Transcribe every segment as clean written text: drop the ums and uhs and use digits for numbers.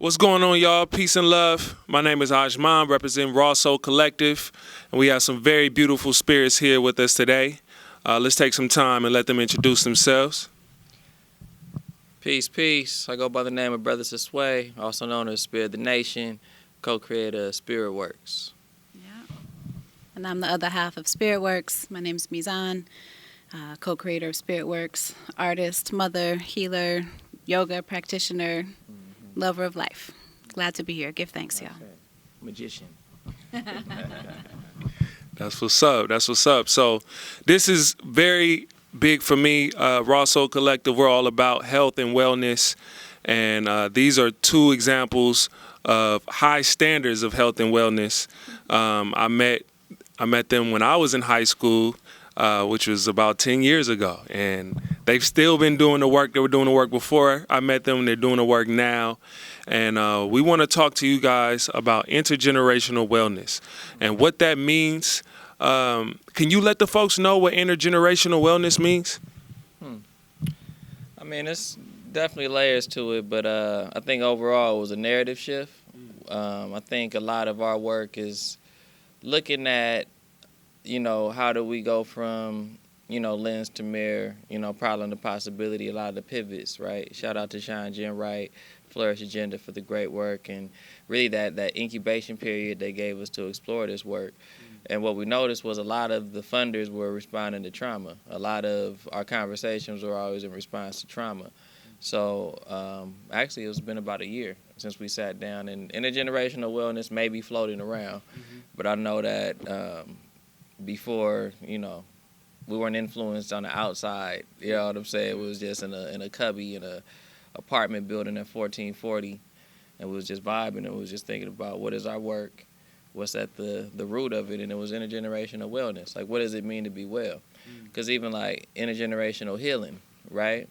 What's going on, y'all? Peace and love. My name is Ajman, representing Rawsolcollective, and we have some very beautiful spirits here with us today. Let's take some time and let them introduce themselves. Peace, peace. I go by the name of Brother Sizwe, also known as Spirit of the Nation, co-creator of Spearitwurx. Yeah. And I'm the other half of Spearitwurx. My name is Mizan, co-creator of Spearitwurx, artist, mother, healer, yoga practitioner, lover of life. Glad to be here. Give thanks, y'all. Magician. That's what's up. That's what's up. So this is very big for me. Rawsolcollective, we're all about health and wellness. And these are two examples of high standards of health and wellness. I met them when I was in high school, which was about 10 years ago. And they've still been doing the work. They were doing the work before I met them. They're doing the work now. And we want to talk to you guys about intergenerational wellness and what that means. Can you let the folks know what intergenerational wellness means? I mean, it's definitely layers to it, but I think overall it was a narrative shift. I think a lot of our work is looking at, how do we go from, lens to mirror, problem to possibility, a lot of the pivots, right? Shout out to Shine Jen Wright, Flourish Agenda for the great work, and really that incubation period they gave us to explore this work. And what we noticed was a lot of the funders were responding to trauma. A lot of our conversations were always in response to trauma. So actually it's been about a year since we sat down, and intergenerational wellness may be floating around, but I know that before, we weren't influenced on the outside, you know what I'm saying? It was just in a cubby in a apartment building at 1440, and we was just vibing, and we was just thinking about what is our work, what's at the root of it, and it was intergenerational wellness. Like, what does it mean to be well? Because even like intergenerational healing, right?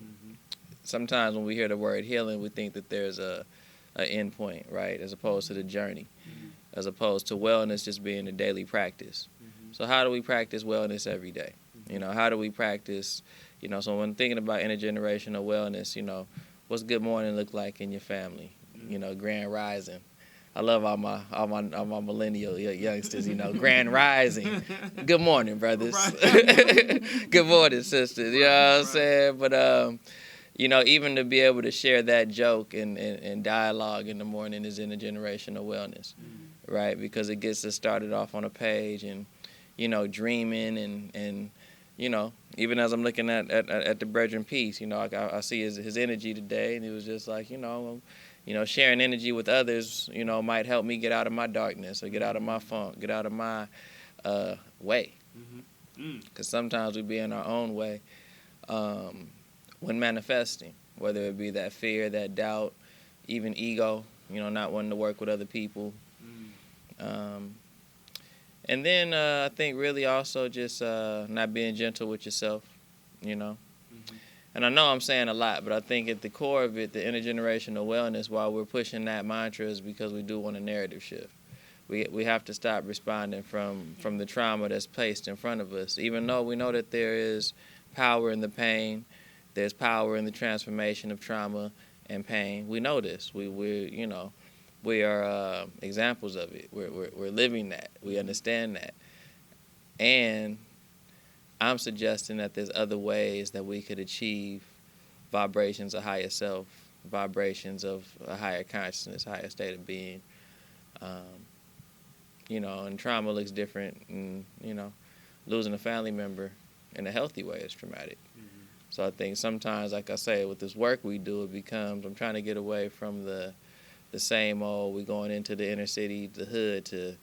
Sometimes when we hear the word healing, we think that there's an end point, right, as opposed to the journey, as opposed to wellness just being a daily practice. So how do we practice wellness every day? How do we practice, so when thinking about intergenerational wellness, what's good morning look like in your family? Grand rising. I love all my millennial youngsters, grand rising. Good morning, brothers. Good morning, sisters. You know what I'm saying? But, even to be able to share that joke and dialogue in the morning is intergenerational wellness, right? Because it gets us started off on a page and, dreaming and even as I'm looking at the brethren piece, I see his energy today, and it was just like, sharing energy with others, might help me get out of my darkness or get out of my funk, get out of my way. Because sometimes we be in our own way when manifesting, whether it be that fear, that doubt, even ego, not wanting to work with other people. And then I think really also just not being gentle with yourself, And I know I'm saying a lot, but I think at the core of it, the intergenerational wellness, while we're pushing that mantra, is because we do want a narrative shift. We have to stop responding from the trauma that's placed in front of us. Even though we know that there is power in the pain, there's power in the transformation of trauma and pain. We know this. We are examples of it. We're living that. We understand that. And I'm suggesting that there's other ways that we could achieve vibrations of higher self, vibrations of a higher consciousness, higher state of being. And trauma looks different. And, losing a family member in a healthy way is traumatic. So I think sometimes, like I say, with this work we do, it becomes, I'm trying to get away from the same old, we going into the inner city, the hood to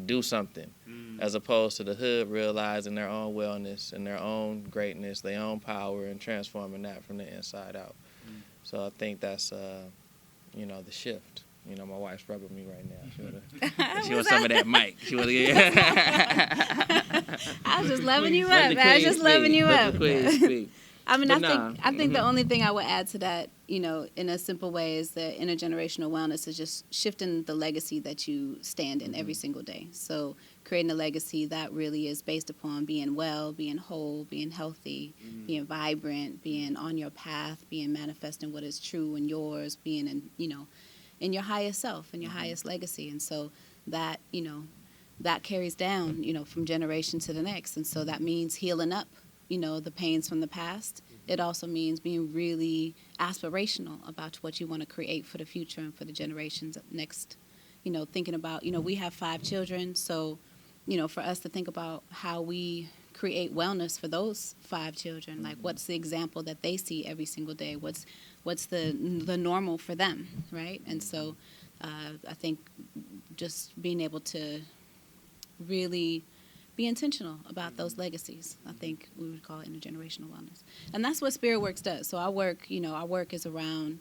do something, as opposed to the hood realizing their own wellness and their own greatness, their own power, and transforming that from the inside out. So I think that's, the shift. My wife's rubbing me right now. She wants some of that mic. She wants to I was just loving you up. I was just loving you up. I mean, But I think the only thing I would add to that, in a simple way, is that intergenerational wellness is just shifting the legacy that you stand in every single day. So creating a legacy that really is based upon being well, being whole, being healthy, being vibrant, being on your path, being manifesting what is true and yours, being in, in your highest self, in your highest legacy. And so that, that carries down, from generation to the next. And so that means healing up, the pains from the past. It also means being really aspirational about what you want to create for the future and for the generations next. Thinking about, we have 5 children. So, for us to think about how we create wellness for those 5 children, like what's the example that they see every single day? What's the normal for them, right? And so I think just being able to really be intentional about those legacies, I think we would call it intergenerational wellness. And that's what Spearitwurx does. So our work is around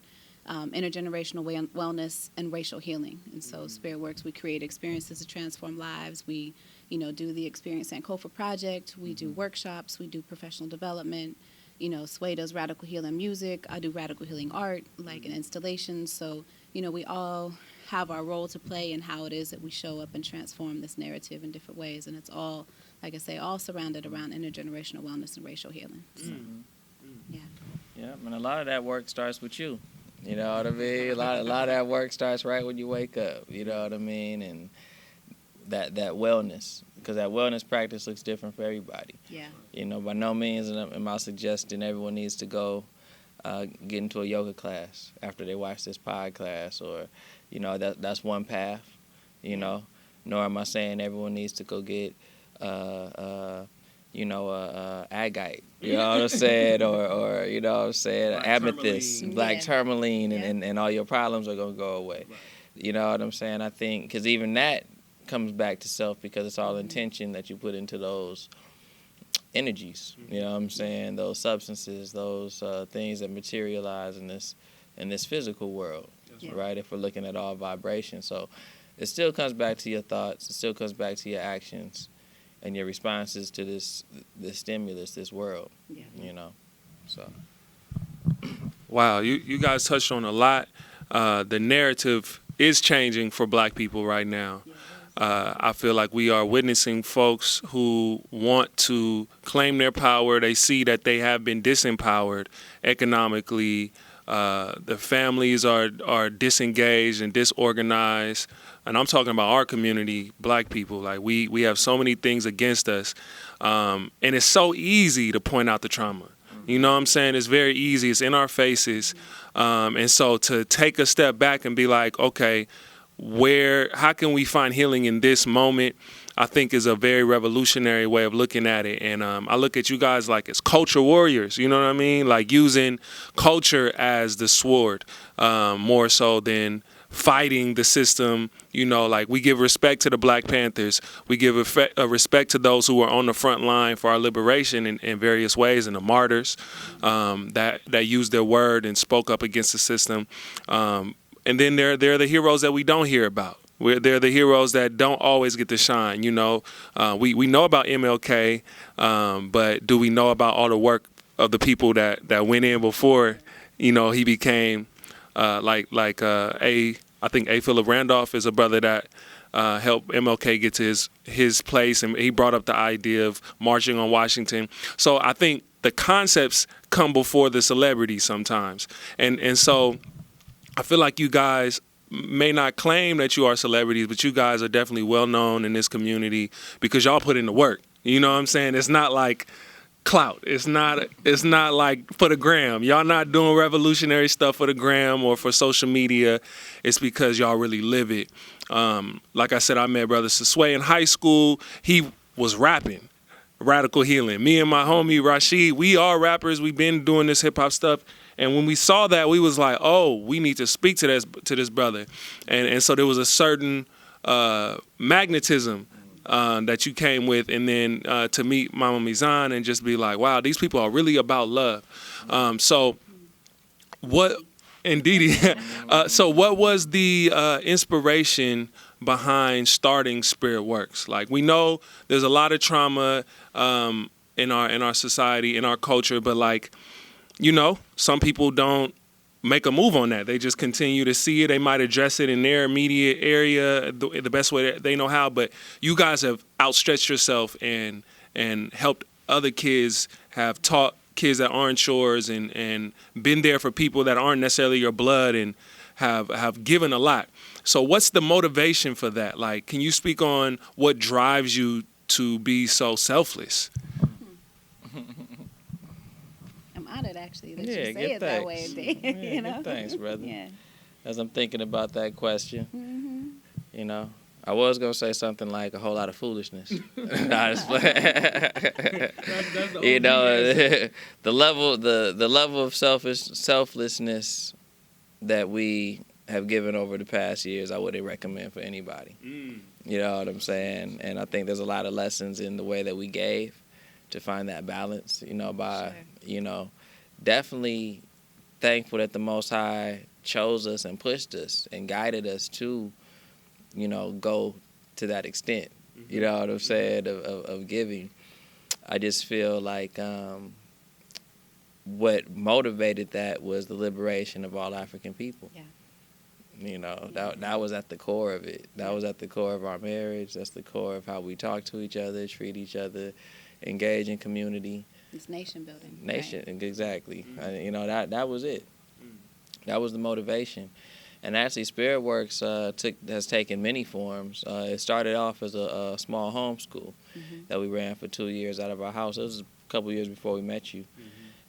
intergenerational wellness and racial healing. And so Spearitwurx, we create experiences to transform lives. We, do the Experience Sankofa project. We do workshops. We do professional development. Sway does radical healing music. I do radical healing art, like an installation. So, we all have our role to play in how it is that we show up and transform this narrative in different ways. And it's all, like I say, all surrounded around intergenerational wellness and racial healing. So, yeah. Yeah, and a lot of that work starts with you. You know what I mean? A lot of that work starts right when you wake up. You know what I mean? And that wellness, because that wellness practice looks different for everybody. Yeah. By no means am I suggesting everyone needs to go get into a yoga class after they watch this podcast, or that's one path. Nor am I saying everyone needs to go get agate, you know what I'm saying, or black amethyst, tourmaline. black tourmaline, Yeah. and all your problems are gonna go away. Right. You know what I'm saying? I think because even that comes back to self, because it's all intention that you put into those energies. You know what I'm saying? Those substances, those things that materialize in this physical world, Yeah. right? If we're looking at all vibration, so it still comes back to your thoughts. It still comes back to your actions and your responses to this stimulus, this world. Yeah. So. Wow, you guys touched on a lot. The narrative is changing for Black people right now. I feel like we are witnessing folks who want to claim their power. They see that they have been disempowered economically. The families are disengaged and disorganized. And I'm talking about our community, Black people. Like we have so many things against us. And it's so easy to point out the trauma. You know what I'm saying? It's very easy. It's in our faces. And so to take a step back and be like, okay, how can we find healing in this moment, I think is a very revolutionary way of looking at it. And I look at you guys like as culture warriors, you know what I mean? Like using culture as the sword, more so than fighting the system. Like we give respect to the Black Panthers. We give respect to those who are on the front line for our liberation in various ways, and the martyrs that used their word and spoke up against the system. And then they're the heroes that we don't hear about. They're the heroes that don't always get to shine. We know about MLK, but do we know about all the work of the people that went in before, he became I think A. Philip Randolph is a brother that helped MLK get to his place, and he brought up the idea of marching on Washington. So I think the concepts come before the celebrities sometimes, and so I feel like you guys may not claim that you are celebrities, but you guys are definitely well known in this community because y'all put in the work. You know what I'm saying? It's not like clout. It's not like for the gram. Y'all not doing revolutionary stuff for the gram or for social media. It's because y'all really live it. Like I said, I met Brother Sizwe in high school. He was rapping radical healing. Me and my homie Rashid, we are rappers. We've been doing this hip hop stuff. And when we saw that, we was like, oh, we need to speak to this brother. And so there was a certain magnetism that you came with. And then to meet Mama Mizan and just be like, wow, these people are really about love. So what was the inspiration behind starting Spearitwurx? Like, we know there's a lot of trauma in our society, in our culture, but like, some people don't make a move on that. They just continue to see it. They might address it in their immediate area the best way that they know how. But you guys have outstretched yourself and helped other kids, have taught kids that aren't yours, and been there for people that aren't necessarily your blood, and have given a lot. So what's the motivation for that? Like, can you speak on what drives you to be so selfless? I'm honored, actually, that Yeah, you say give it that thanks. way. Yeah, You know? give thanks, brother. Yeah. As I'm thinking about that question, Mm-hmm. you know, I was gonna say something like a whole lot of foolishness. Nah, just play. That's the You know, answer. the level of selflessness that we have given over the past years, I wouldn't recommend for anybody. You know what I'm saying? And I think there's a lot of lessons in the way that we gave to find that balance. You know, by Sure. you know, definitely thankful that the Most High chose us and pushed us and guided us to, you know, go to that extent. You know what I'm saying, of giving. I just feel like what motivated that was the liberation of all African people. Yeah. You know, that was at the core of it. That was at the core of our marriage. That's the core of how we talk to each other, treat each other, engage in community. It's nation building. Nation, Right? exactly. You know, that was it. That was the motivation. And actually, Spearitwurx has taken many forms. It started off as a small homeschool that we ran for 2 years out of our house. It was a couple years before we met you.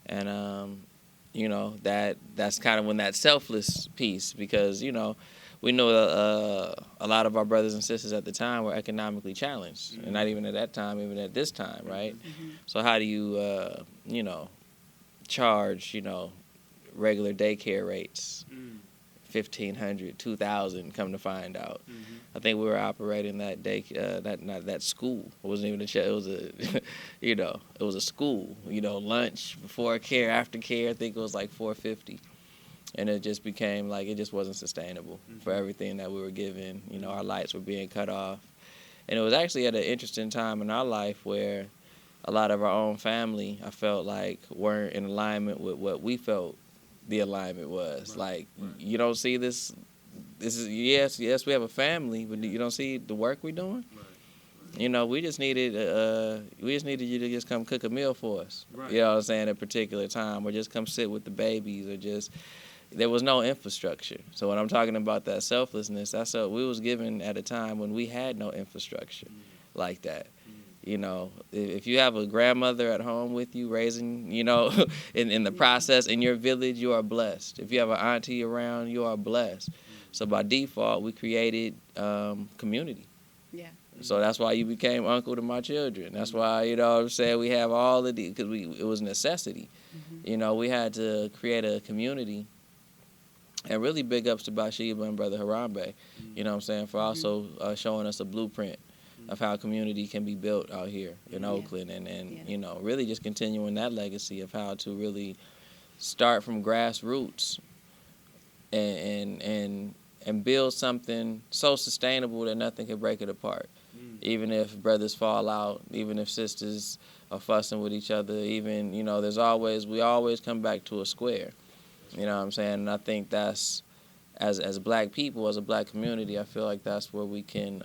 And, you know, that's kind of when that selfless piece, because, you know, we know a lot of our brothers and sisters at the time were economically challenged. And not even at that time, even at this time, right? So how do you, you know, charge, you know, regular daycare rates? 1,500, 2,000. Come to find out, I think we were operating that day, that school. It wasn't even it was a, you know, it was a school. You know, lunch, before care, after care. I think it was like $450, and it just became like it just wasn't sustainable for everything that we were given. You know, our lights were being cut off, and it was actually at an interesting time in our life where a lot of our own family, I felt like, weren't in alignment with what we felt the alignment was. Like, you don't see this is, yes, we have a family, but you don't see the work we're doing. You know, we just needed you to just come cook a meal for us. You know what I'm saying, at a particular time, or just come sit with the babies, or just, there was no infrastructure. So when I'm talking about that selflessness, that's what we was given at a time when we had no infrastructure like that. You know, if you have a grandmother at home with you raising, you know, in the process, in your village, you are blessed. If you have an auntie around, you are blessed. So by default, we created community. Yeah. So that's why you became uncle to my children. That's why, you know what I'm saying, we have all of the, because it was necessity. You know, we had to create a community. And really big ups to Bathsheba and Brother Harambe, you know what I'm saying, for also showing us a blueprint of how community can be built out here in Oakland, and you know, really just continuing that legacy of how to really start from grassroots and build something so sustainable that nothing can break it apart. Even if brothers fall out, even if sisters are fussing with each other, even, you know, we always come back to a square. You know what I'm saying? And I think that's, as black people, as a black community, I feel like that's where we can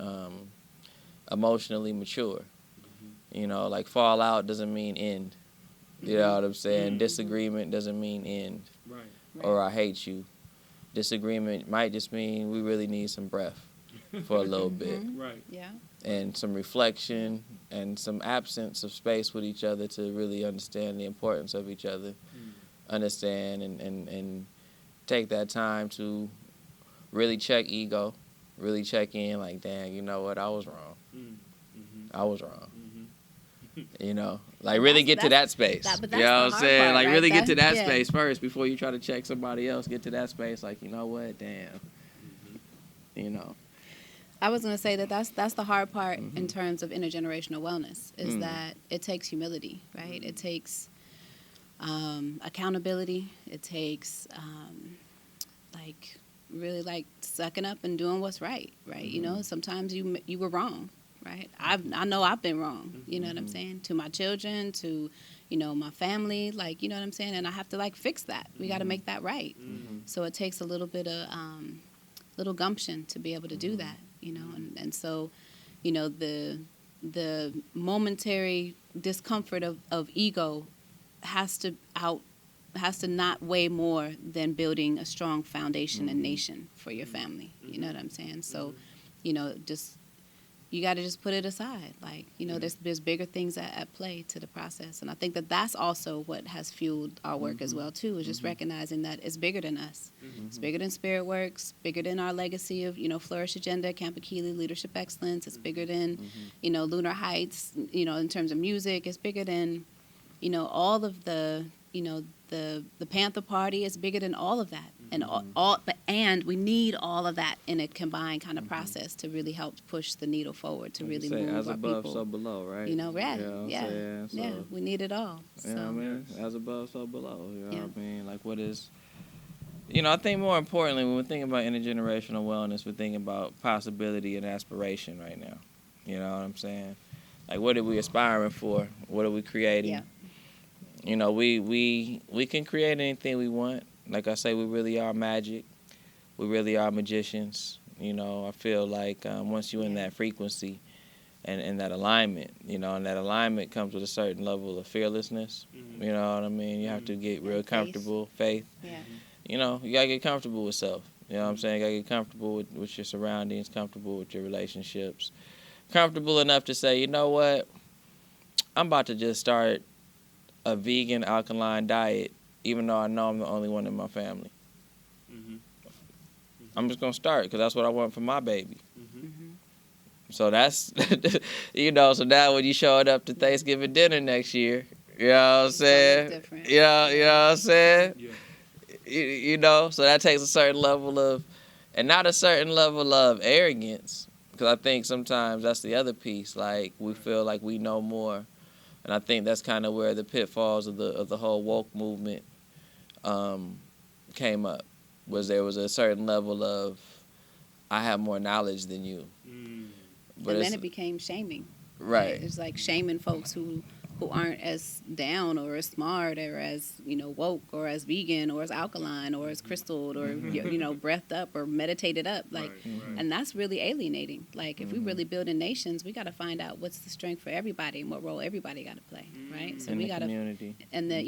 emotionally mature. You know, like, fall out doesn't mean end. You know what I'm saying? Disagreement doesn't mean end. Or I hate you. Disagreement might just mean we really need some breath for a little bit. Yeah. And some reflection and some absence of space with each other to really understand the importance of each other. Understand and take that time to really check ego, really check in, like, damn, you know what, I was wrong. I was wrong. You know, like, really get to that space. But you know what I'm saying? Part, like, right? really get to that space first before you try to check somebody else. Get to that space, like, you know what, damn. You know. I was going to say that's the hard part in terms of intergenerational wellness, is that it takes humility, right? It takes accountability. It takes like, really, like, sucking up and doing what's right? You know, sometimes you were wrong, right? I know I've been wrong. You know what I'm saying? To my children, to, you know, my family, like, you know what I'm saying? And I have to, like, fix that. We got to make that right. So it takes a little bit of little gumption to be able to do that, you know. And so, you know, the momentary discomfort of ego has to has to not weigh more than building a strong foundation and nation for your family. You know what I'm saying? So, just you got to just put it aside. Like, there's bigger things at play to the process. And I think that that's also what has fueled our work as well, too, is just recognizing that it's bigger than us. It's bigger than Spiritwurx, bigger than our legacy of, Flourish Agenda, Camp Akili, Leadership Excellence. It's bigger than, Lunar Heights, in terms of music. It's bigger than, all of the, the Panther Party. Is bigger than all of that. And we need all of that in a combined kind of process to really help push the needle forward, to really move as our above, people. so below, right? Yeah, we need it all. So. You know what I mean? As above, so below. You know what I mean? Like, what is... I think more importantly, when we're thinking about intergenerational wellness, we're thinking about possibility and aspiration right now. You know what I'm saying? Like, what are we aspiring for? What are we creating? Yeah. We can create anything we want. Like I say, we really are magic. We really are magicians. I feel like once you're in that frequency and that alignment, and that alignment comes with a certain level of fearlessness. You know what I mean? You have to get real comfortable, faith. Yeah. You got to get comfortable with self. You know what I'm saying? You got to get comfortable with your surroundings, comfortable with your relationships, comfortable enough to say, you know what? I'm about to just start a vegan alkaline diet, even though I know I'm the only one in my family. I'm just going to start because that's what I want for my baby. So that's, so now when you showing up to Thanksgiving dinner next year, you know what I'm saying? Different. You know what I'm saying? Yeah. So that takes a certain level of, and not a certain level of arrogance, because I think sometimes that's the other piece. Like, we feel like we know more. And I think that's kind of where the pitfalls of the whole woke movement came up, there was a certain level of, I have more knowledge than you. But and then it became shaming. Right. It's like shaming folks who aren't as down or as smart or as, woke or as vegan or as alkaline or as crystalled or, breathed up or meditated up. Like, and that's really alienating. Like, if we really building nations, we got to find out what's the strength for everybody and what role everybody got to play, right? So in we the got to, community. and that,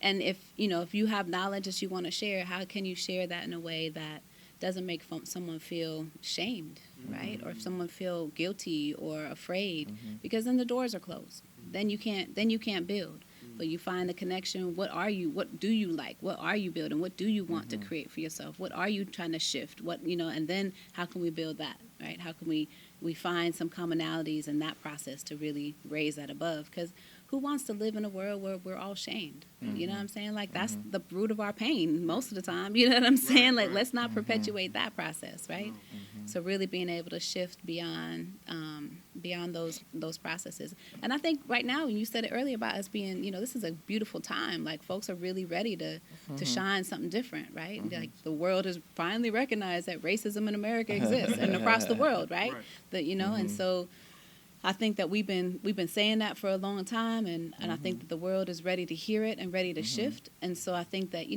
and if you have knowledge that you want to share, how can you share that in a way that doesn't make someone feel shamed, right? Or if someone feel guilty or afraid, because then the doors are closed. Then you can't build. But you find the connection. What do you like? What are you building? What do you want to create for yourself? What are you trying to shift? And then how can we build that, right? How can we find some commonalities in that process to really raise that above? Because who wants to live in a world where we're all shamed? You know what I'm saying? Like, that's the root of our pain most of the time. You know what I'm saying? Like, let's not perpetuate that process, right? So really being able to shift beyond those processes. And I think right now, you said it earlier about us being, this is a beautiful time. Like, folks are really ready to shine something different, right? Like, the world has finally recognized that racism in America exists and across the world, right? That, and so I think that we've been saying that for a long time, and I think that the world is ready to hear it and ready to shift. And so I think that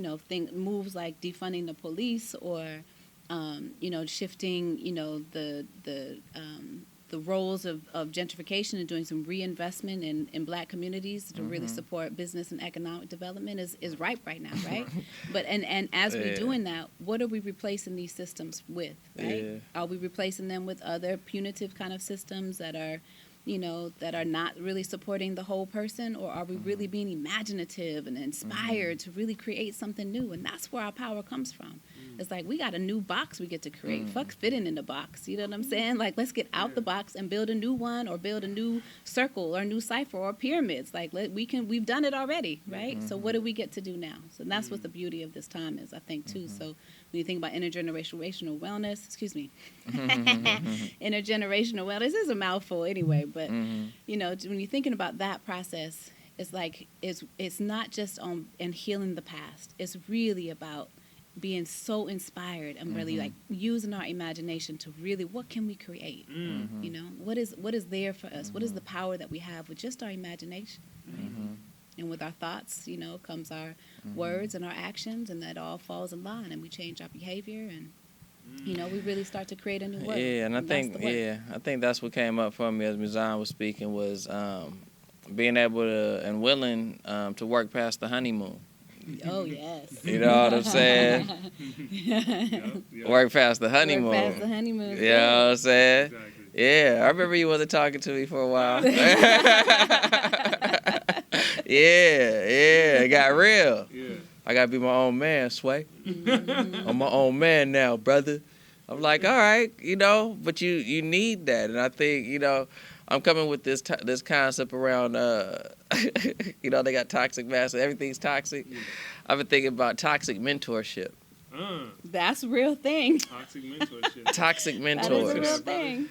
moves like defunding the police or shifting the roles of gentrification and doing some reinvestment in black communities to really support business and economic development is ripe right now, right? But and as we're doing that, what are we replacing these systems with, right? Are we replacing them with other punitive kind of systems that are not really supporting the whole person, or are we really being imaginative and inspired to really create something new? And that's where our power comes from. It's like, we got a new box we get to create. Fuck fitting in the box. You know what I'm saying? Like, let's get out the box and build a new one, or build a new circle or a new cipher or pyramids. Like, we've done it already, right? So what do we get to do now? So that's what the beauty of this time is, I think, too. So when you think about intergenerational wellness, intergenerational wellness is a mouthful anyway, but when you're thinking about that process, it's like it's not just on and healing the past. It's really about being so inspired and really like using our imagination to really, what can we create? What is there for us? What is the power that we have with just our imagination? Right? And with our thoughts, comes our words and our actions, and that all falls in line, and we change our behavior, and we really start to create a new world. Yeah, and I think that's what came up for me as Mizan was speaking, was being able to and willing to work past the honeymoon. Oh, yes. You know what I'm saying? Work past the honeymoon. Work past the honeymoon. You know what I'm saying? Exactly. Yeah, I remember you wasn't talking to me for a while. Yeah, it got real. Yeah. I gotta be my own man, Sway. I'm my own man now, brother. I'm like, all right, but you need that, and I think I'm coming with this concept around they got toxic masculinity, everything's toxic. Yeah. I've been thinking about toxic mentorship. That's a real thing. Toxic mentorship. Toxic mentors. That is a real thing.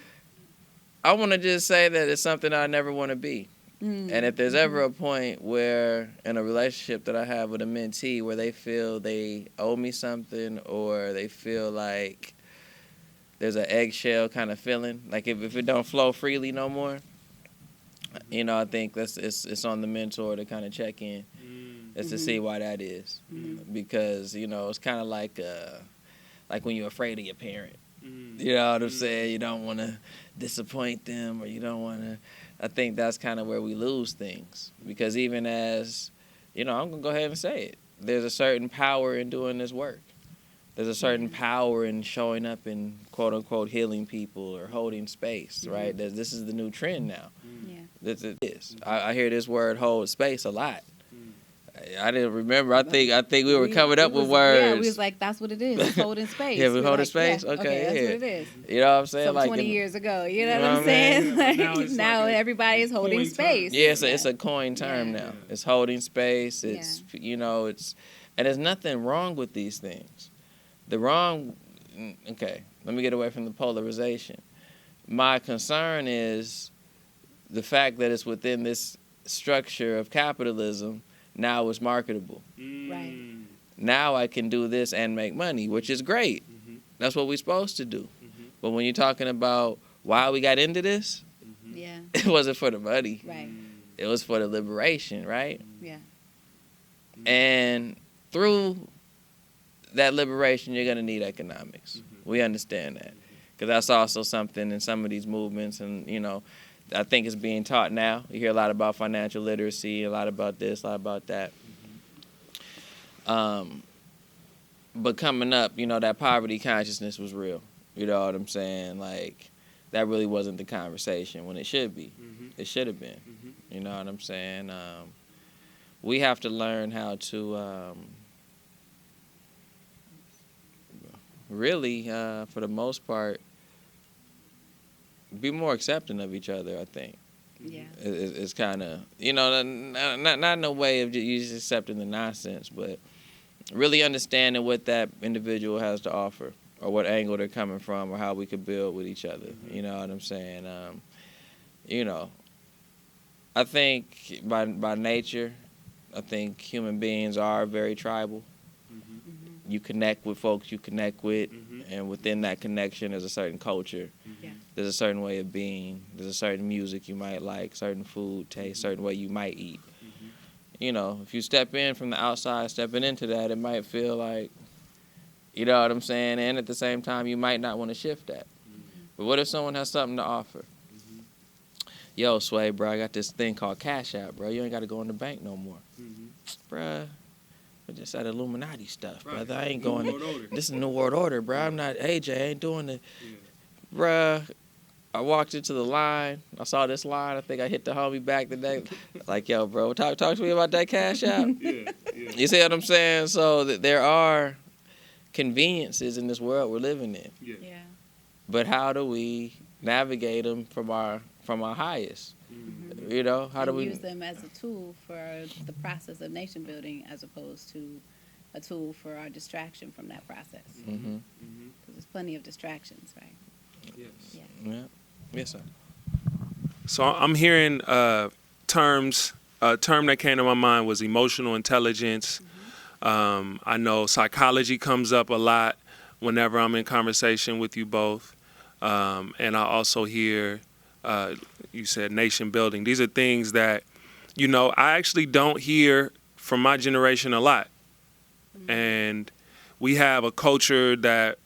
I want to just say that it's something I never want to be. And if there's ever a point where in a relationship that I have with a mentee where they feel they owe me something, or they feel like there's an eggshell kind of feeling, like if it don't flow freely no more, I think it's on the mentor to kind of check in, to see why that is. Because it's kind of like when you're afraid of your parent. You know what I'm saying? You don't want to disappoint them, or you don't want to. I think that's kind of where we lose things, because even as, I'm going to go ahead and say it, there's a certain power in doing this work. There's a certain power in showing up and quote unquote healing people or holding space, right? This is the new trend now. Yeah. This is. I hear this word hold space a lot. I didn't remember. I think we were coming up with words. Yeah, we was like, that's what it is. It's holding space. Yeah, we holding space? Okay, that's what it is. You know what I'm saying? Some 20 years ago. You know what I'm saying? Now everybody is holding space. Yeah, it's a coined term now. It's holding space. It's, and there's nothing wrong with these things. Okay, let me get away from the polarization. My concern is the fact that it's within this structure of capitalism. Now it's marketable. Right. Now I can do this and make money, which is great. That's what we're supposed to do. But when you're talking about why we got into this, it wasn't for the money. Right. It was for the liberation, right? Yeah. And through that liberation, you're going to need economics. We understand that. Because that's also something in some of these movements, and, I think it's being taught now. You hear a lot about financial literacy, a lot about this, a lot about that. But coming up, that poverty consciousness was real. You know what I'm saying? Like, that really wasn't the conversation when it should be. It should have been. You know what I'm saying? We have to learn how to really, for the most part, be more accepting of each other, I think. Yeah. It's kind of, not in a way of just accepting the nonsense, but really understanding what that individual has to offer, or what angle they're coming from, or how we could build with each other. You know what I'm saying? I think by nature, I think human beings are very tribal. You connect with folks you connect with, and within that connection there's a certain culture. There's a certain way of being. There's a certain music you might like, certain food taste, certain way you might eat. If you step in from the outside, stepping into that, it might feel like, you know what I'm saying? And at the same time, you might not want to shift that. But what if someone has something to offer? Yo, Sway, bro, I got this thing called Cash App, bro. You ain't got to go in the bank no more. Bruh. Just that Illuminati stuff, brother. I ain't going. This is New World Order, bro. I'm not AJ. I ain't doing it, bruh. I walked into the line. I saw this line. I think I hit the homie back today. Like, yo, bro, talk to me about that Cash App. You see what I'm saying? So there are conveniences in this world we're living in. Yeah. But how do we navigate them from our highest? How do we use them as a tool for the process of nation building, as opposed to a tool for our distraction from that process? Because there's plenty of distractions, right? Yes. Yeah. Yes, sir. So I'm hearing terms. A term that came to my mind was emotional intelligence. I know psychology comes up a lot whenever I'm in conversation with you both. And I also hear, you said nation building. These are things that, I actually don't hear from my generation a lot. And we have a culture that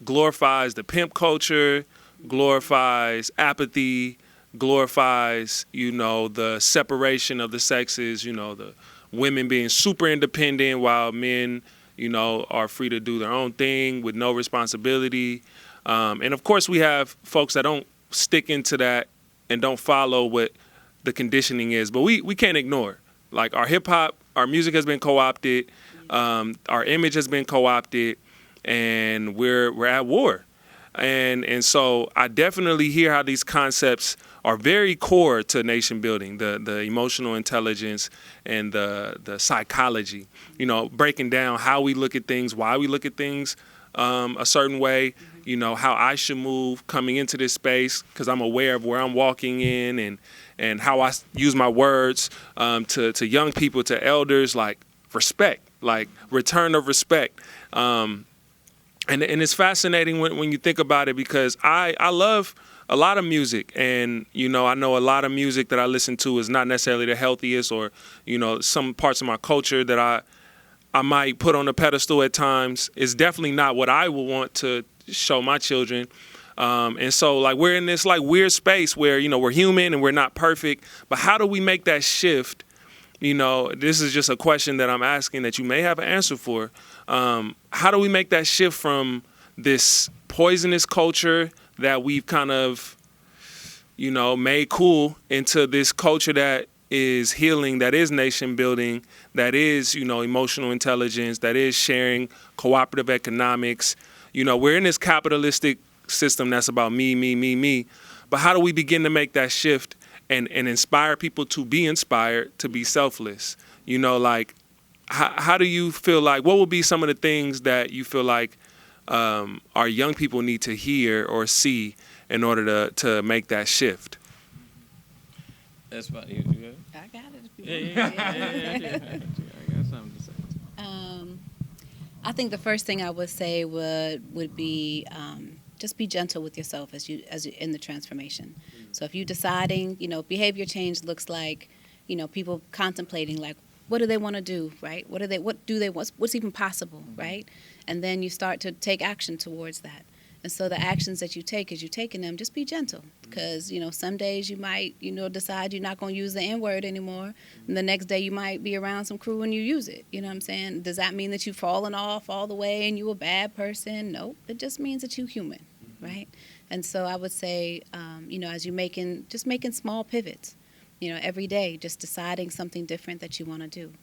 glorifies the pimp culture, glorifies apathy, glorifies, the separation of the sexes, the women being super independent while men, are free to do their own thing with no responsibility. And of course, we have folks that don't stick into that and don't follow what the conditioning is. But we can't ignore. Like our hip hop, our music has been co-opted, our image has been co-opted, and we're at war. And so I definitely hear how these concepts are very core to nation building, the emotional intelligence and the psychology, breaking down how we look at things, why we look at things a certain way, how I should move coming into this space because I'm aware of where I'm walking in and how I use my words to young people, to elders, like respect, like return of respect. And it's fascinating when you think about it because I love a lot of music, and I know a lot of music that I listen to is not necessarily the healthiest, or some parts of my culture that I might put on a pedestal at times is definitely not what I would want to show my children. And so like we're in this like weird space where we're human and we're not perfect, but how do we make that shift? This is just a question that I'm asking that you may have an answer for. How do we make that shift from this poisonous culture that we've kind of, made cool into this culture that is healing, that is nation building, that is, emotional intelligence, that is sharing cooperative economics. We're in this capitalistic system that's about me, me, me, me. But how do we begin to make that shift and inspire people to be inspired, to be selfless? How do you feel like, what will be some of the things that you feel like our young people need to hear or see in order to make that shift? That's fine. You good? I got it. Yeah. I got something to say. I think the first thing I would say would be just be gentle with yourself as you in the transformation. So if you're deciding, behavior change looks like, people contemplating like, what do they want to do, right? What's even possible, right? And then you start to take action towards that. And so the actions that you take as you're taking them, just be gentle. Because, some days you might, decide you're not going to use the N-word anymore. And the next day you might be around some crew and you use it. You know what I'm saying? Does that mean that you've fallen off all the way and you're a bad person? Nope. It just means that you're human, right? And so I would say, as you're making small pivots, every day, just deciding something different that you want to do,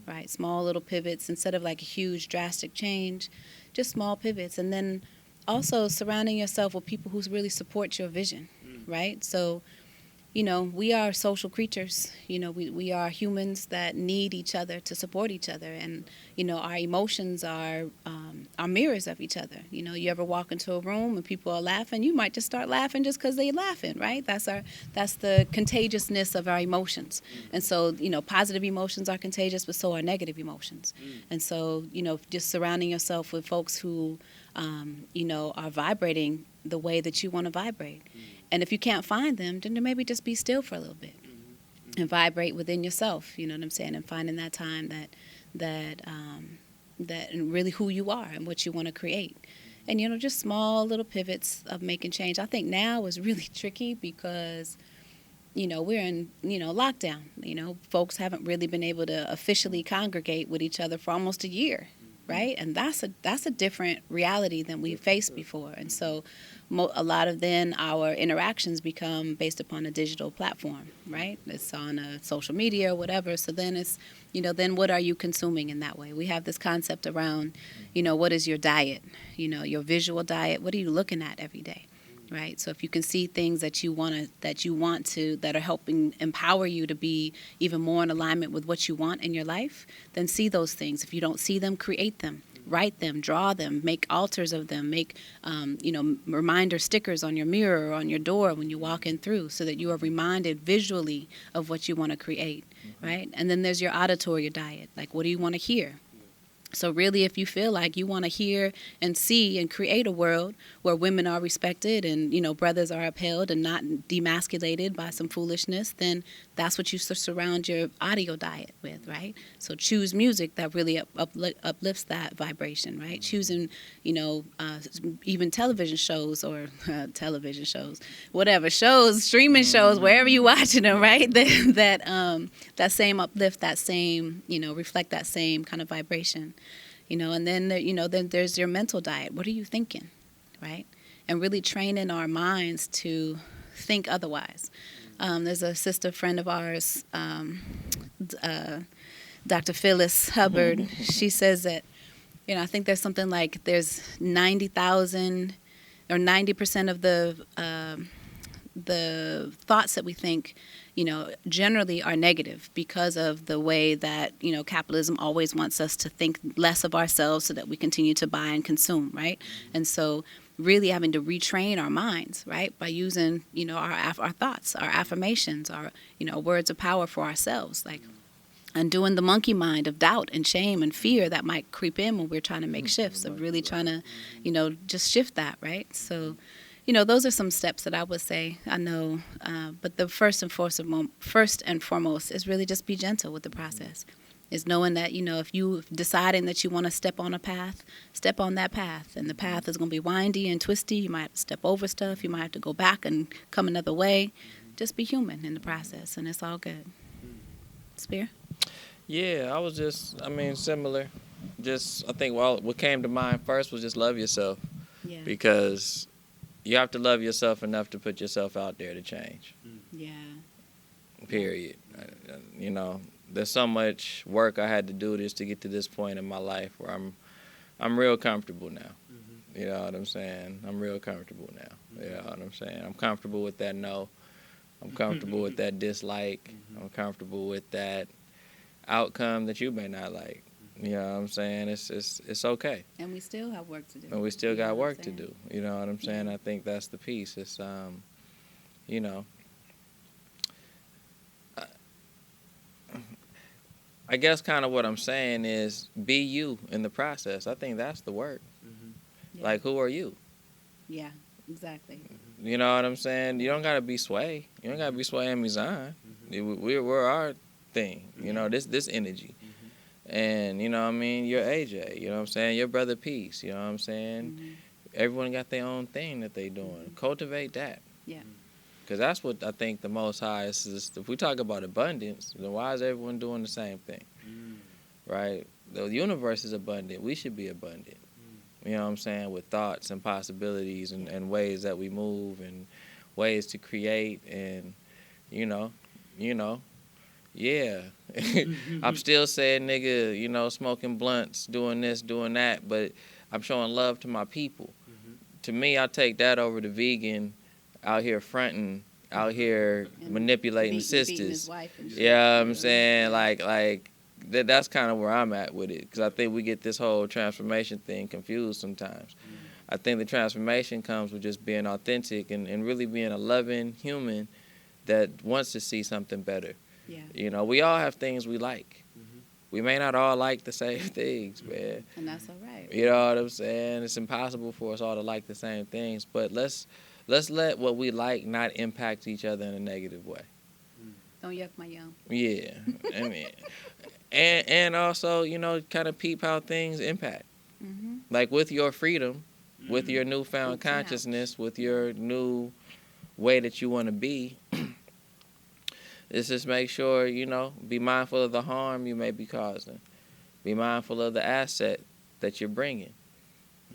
right? Small little pivots instead of like a huge drastic change, just small pivots. And then also surrounding yourself with people who really support your vision, right? So, we are social creatures. We are humans that need each other to support each other. And, our emotions are mirrors of each other. You ever walk into a room and people are laughing, you might just start laughing just because they're laughing, right? That's the contagiousness of our emotions. And so, positive emotions are contagious, but so are negative emotions. And so, just surrounding yourself with folks who, are vibrating the way that you want to vibrate. And if you can't find them, then maybe just be still for a little bit and vibrate within yourself, you know what I'm saying? And finding that time that and really who you are and what you want to create. And, just small little pivots of making change. I think now is really tricky because, we're in, lockdown. Folks haven't really been able to officially congregate with each other for almost a year. Right? And that's a different reality than we faced before. And so a lot of then our interactions become based upon a digital platform, right? It's on a social media or whatever. So then it's, then what are you consuming in that way? We have this concept around, what is your diet? Your visual diet. What are you looking at every day? Right. So if you can see things that you want to that are helping empower you to be even more in alignment with what you want in your life, then see those things. If you don't see them, create them, write them, draw them, make altars of them, make reminder stickers on your mirror or on your door when you walk in through, so that you are reminded visually of what you want to create. Right. And then there's your auditory diet. Like, what do you want to hear? So really, if you feel like you want to hear and see and create a world where women are respected and, brothers are upheld and not demasculated by some foolishness, then that's what you surround your audio diet with, right? So choose music that really uplifts that vibration, right? Choosing, even television shows or television shows, whatever shows, streaming shows, wherever you watching them, right? That same uplift, that same, reflect that same kind of vibration. And then, then there's your mental diet. What are you thinking, right? And really training our minds to think otherwise. There's a sister friend of ours, Dr. Phyllis Hubbard. She says that, I think there's something like there's 90,000 or 90% of the thoughts that we think, generally are negative because of the way that, capitalism always wants us to think less of ourselves so that we continue to buy and consume, right? And so really having to retrain our minds, right, by using, our thoughts, our affirmations, our, words of power for ourselves, like undoing the monkey mind of doubt and shame and fear that might creep in when we're trying to make shifts, of really trying to, just shift that, right? So, those are some steps that I would say. I know, but the first and foremost is really just be gentle with the process. Is knowing that, if you deciding that you want to step on a path, step on that path. And the path is going to be windy and twisty. You might have to step over stuff. You might have to go back and come another way. Just be human in the process, and it's all good. Spear? Yeah, I was similar. I think what came to mind first was just love yourself. Yeah. Because you have to love yourself enough to put yourself out there to change. Yeah. Period. There's so much work I had to do just to get to this point in my life where I'm real comfortable now. You know what I'm saying? I'm real comfortable now. You know what I'm saying? I'm comfortable with that no. I'm comfortable with that dislike. I'm comfortable with that outcome that you may not like. You know what I'm saying? It's okay. And we still have work to do. And we still got work to do. You know what I'm saying? Yeah. I think that's the piece. It's I guess kind of what I'm saying is be you in the process. I think that's the work. Yeah. Like, who are you? Yeah, exactly. You know what I'm saying? You don't got to be Sway. You don't got to be Sway and Mizan. We're our thing, this energy. And, you know what I mean? You're AJ, you know what I'm saying? Your brother Peace, you know what I'm saying? Everyone got their own thing that they doing. Cultivate that. Yeah. Because that's what I think the Most High is. If we talk about abundance, then why is everyone doing the same thing? Right? The universe is abundant. We should be abundant. You know what I'm saying? With thoughts and possibilities and ways that we move and ways to create and, yeah. I'm still saying, nigga, smoking blunts, doing this, doing that, but I'm showing love to my people. To me, I take that over the vegan out here fronting, out here And manipulating beating sisters. his wife and shit. Yeah, I'm saying, like that's kind of where I'm at with it, because I think we get this whole transformation thing confused sometimes. I think the transformation comes with just being authentic and really being a loving human that wants to see something better. Yeah. We all have things we like. We may not all like the same things, man. And that's all right. You know what I'm saying? It's impossible for us all to like the same things, but let's let what we like not impact each other in a negative way. Don't yuck my yum. Yeah, I mean, and also, kind of peep how things impact. Like with your freedom, with your newfound consciousness, with your new way that you want to be. Let's just make sure, be mindful of the harm you may be causing. Be mindful of the asset that you're bringing.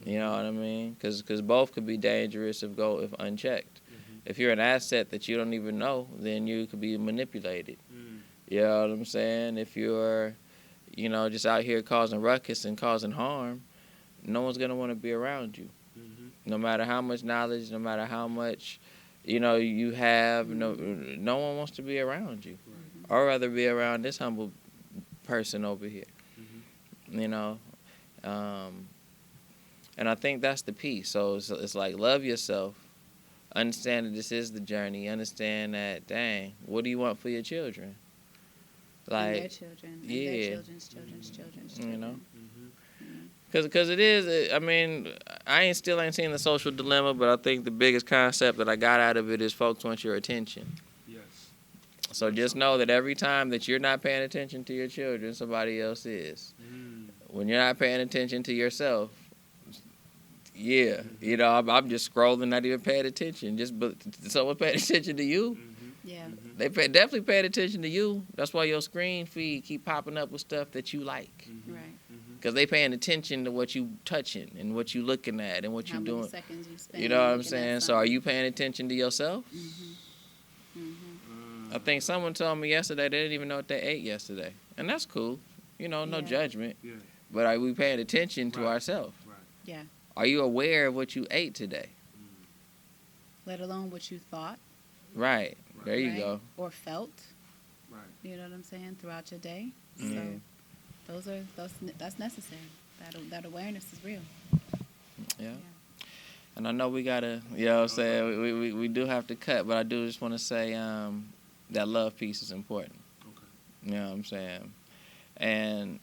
You know what I mean? Because both could be dangerous if unchecked. If you're an asset that you don't even know, then you could be manipulated. You know what I'm saying? If you're, just out here causing ruckus and causing harm, no one's going to want to be around you. No matter how much knowledge, no matter how much you have, no one wants to be around you. Or rather be around this humble person over here. And I think that's the piece. So it's like, love yourself. Understand that this is the journey. Understand that, dang, what do you want for your children? And their children. And their children's children's children's children. Cause it is. I mean, still ain't seen the social dilemma, but I think the biggest concept that I got out of it is folks want your attention. Yes. So just know that every time that you're not paying attention to your children, somebody else is. When you're not paying attention to yourself, I'm just scrolling, not even paying attention. But someone paying attention to you. Yeah. They definitely paid attention to you. That's why your screen feed keep popping up with stuff that you like. Right. Because they paying attention to what you touching and what you looking at and what How you many doing. seconds you spend You know what I'm looking at saying? So something. are you paying attention to yourself? I think someone told me yesterday they didn't even know what they ate yesterday. And that's cool. No Yeah. judgment. Yeah. But are we paying attention to ourselves? Right. Yeah. Are you aware of what you ate today? Let alone what you thought. Right. There you right? go. Or felt. Right. You know what I'm saying? Throughout your day. Mhm. So that's necessary. That awareness is real. Yeah. And I know we gotta, you know what I'm saying, we do have to cut, but I do just want to say that love piece is important. Okay. You know what I'm saying? And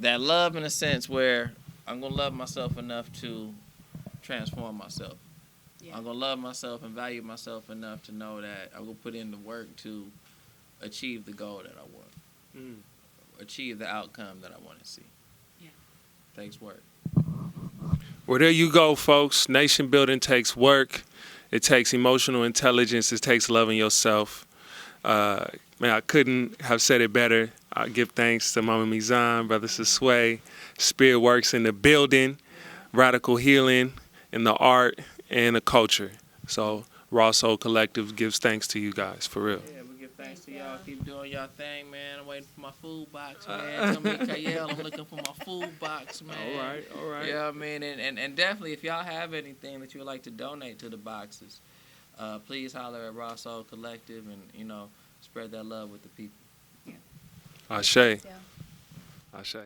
that love in a sense where I'm going to love myself enough to transform myself. Yeah. I'm going to love myself and value myself enough to know that I'm going to put in the work to achieve the goal that I want, achieve the outcome that I want to see. Yeah. Takes work. Well, there you go, folks. Nation building takes work. It takes emotional intelligence. It takes loving yourself. Man, I couldn't have said it better. I give thanks to Mama Mizan, Brother Sizwe, Spearitwurx in the building, radical healing in the art and the culture. So Rawsolcollective gives thanks to you guys, for real. Yeah, we give thanks to y'all. Keep doing y'all thing, man. I'm waiting for my food box, man. Tell me, KL, I'm looking for my food box, man. All right. You know what I mean? And definitely, if y'all have anything that you would like to donate to the boxes, please holler at Rawsolcollective and, spread that love with the people. Ashe. Yeah. Ashe.